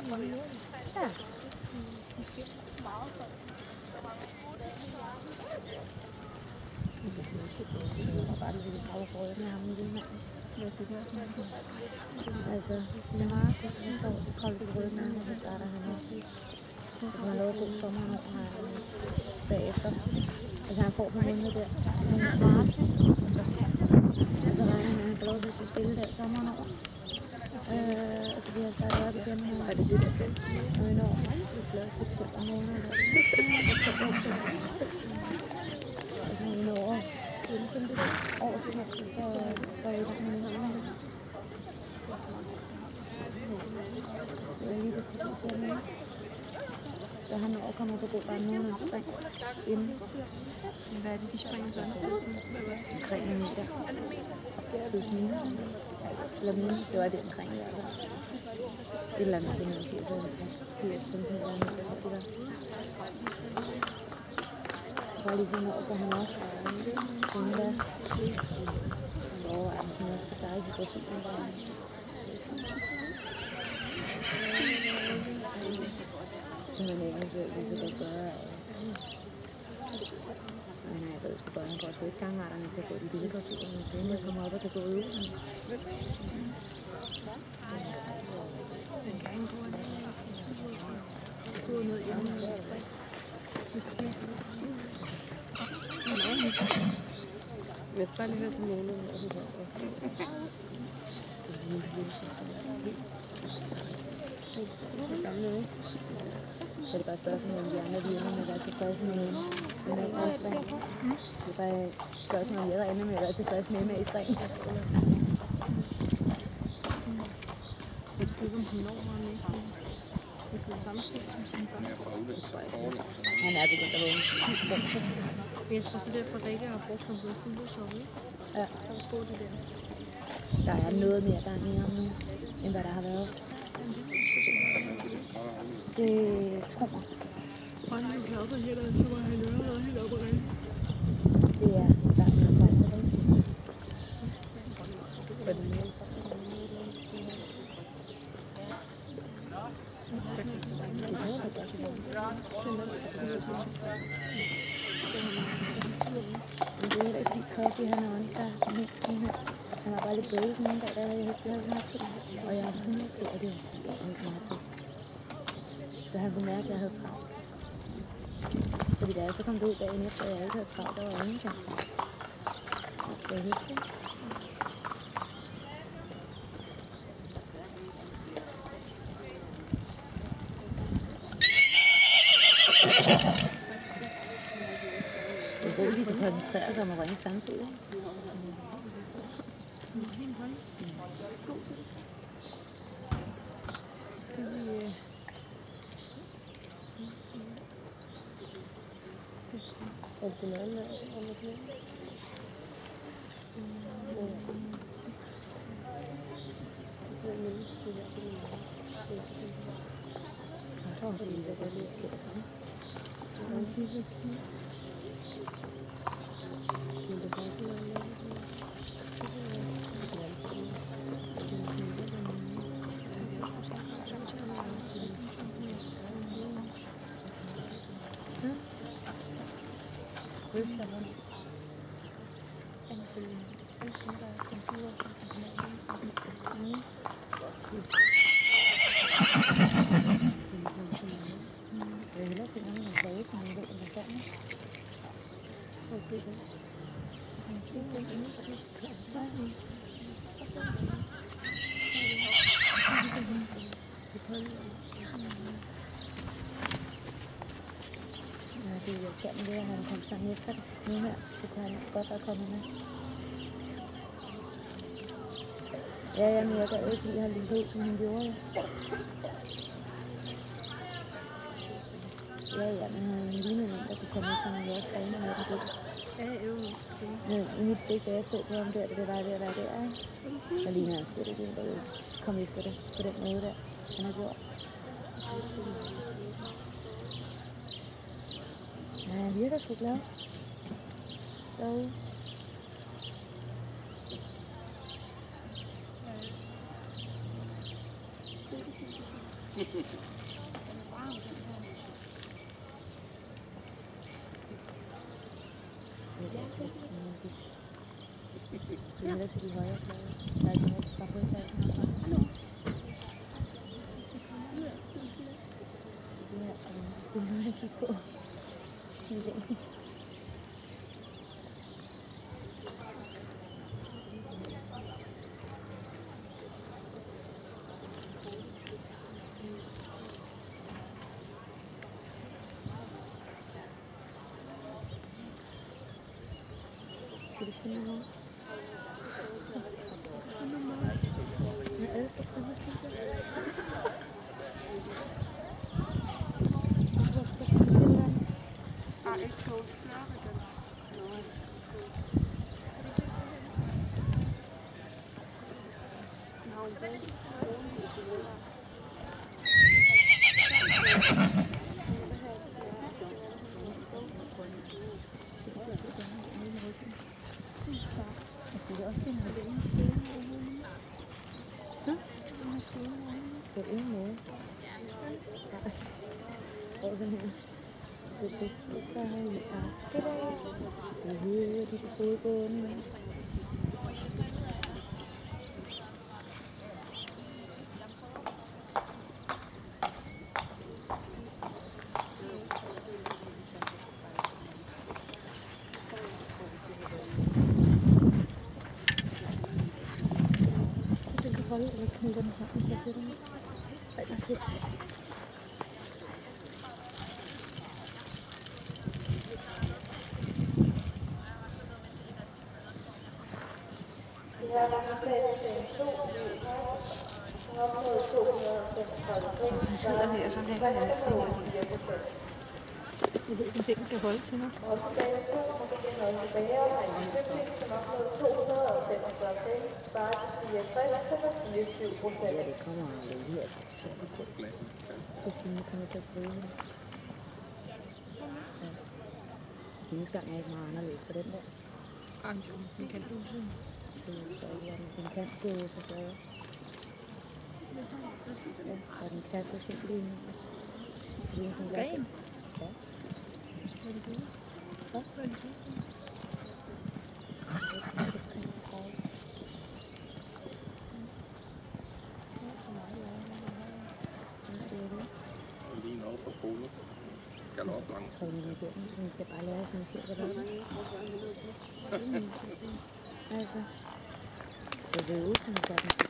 Ja. Altså, det er meget godt, at står så koldt i ryggen, og så starter han her. Så kan man lave god sommer her bagefter. Altså han får på måneder der. Marts, og så regner han, at han får lov til at stå stille der sommeren over. Og så bliver han startet op igen. Er det det der felt? Og vi når september måned. Og så vi når over så går vi i gang med nogle andre. Det er lige det præcis her. Så han når kommer på god bare nogen af spring inden. Hvad er det, de springer så? Omkring en meter. Plus minus. Eller minus, det var det omkring i hvert fald. Et eller andet sted med 80 cm. Bare lige sådan over går han op. Inden da. Hvor han også skal starte situationen. Men eventuelt hvis det gør. Men jeg ved sgu godt, han får sgu ikke gangarterne til at gå de vilde dressurer, men så inden jeg kommer op og kan gå ud. Jeg skal bare lige være til måneden. Så er det bare et spørgsmål, om de andre ender med at være tilfredse med en A-spring. Det er bare et spørgsmål, om jeg ender med at være tilfredse med en A-spring. Jeg ved ikke, om han når meget mere. Det er samme tid som sin far. Han er begyndt at vågne. Jeg tror også, det er derfor, at Rikke har brugt som blevet fuldblodsovet. Ja. Der er noget mere gang i ham nu, end hvad der har været. Det kommer. Og han er oppe her, så var han noget helt oppe og det er der er kommet det. Men det er heller ikke lige Kofi, han er åndfærd som helt sådan her. Han var bare lidt bøget nogle dage, der havde jeg ikke så meget tid. Og jeg var 100 kg, og det var fordi, jeg havde så meget tid. Så han kunne mærke, at jeg havde travlt. Fordi da jeg så kom ud dagen efter, at jeg ikke havde travlt, der var ingenting. Så jeg husker det. Det er roligt, at koncentrere sig om at ringe samtidig. Det er irriterende, det at han kom sådan efter det. Nu her, så kunne han godt være kommet med. Ja, men jeg gad ikke, fordi han lige ud, som han gjorde. Ja, men han lignede en, der kunne komme med, som vi også træner med det godt. Ja, jo. Men i mit blik, da jeg så på ham der, det var ved at være der, ikke? Så ligner han slet ikke, der ville komme efter det på den måde der, han har gjort. Ja, han virker sgu glad. Derude. Det er også lidt det er lidt til de højre flader. Der er altså rigtig fra højfladen. Det her, så skal vi lige kigge på. Skal du finde noget? Jeg elsker fandme spise. Så tror jeg sgu spise et eller andet. Ej, ikke klogt. På ingen måde. Nej. Prøv sådan her. Det er vigtigt, så har vi akkedag. Det hører de på skålbåden. Den kan holde, eller knytter den sammen, så jeg sætter den. Ej, lad os se. Jeg sidder her, så lægger jeg det her. Jeg ved ikke, om den kan holde til mig. Ja, det kommer lige altså. Så Signe kommer til at prøve det. Ja. Hendes gang er ikke meget anderledes for den der. Den kan du se. Det er stadig, at den kan gå på flader. Ja, og den kan gå simpelthen lige en som græn. Ja. Hvad er det gode? Hvad? Hvad er det gode? Lige noget for polo. Galop langs. Så vi skal bare lære sin cirka der. Altså, så det er ud, som gør den til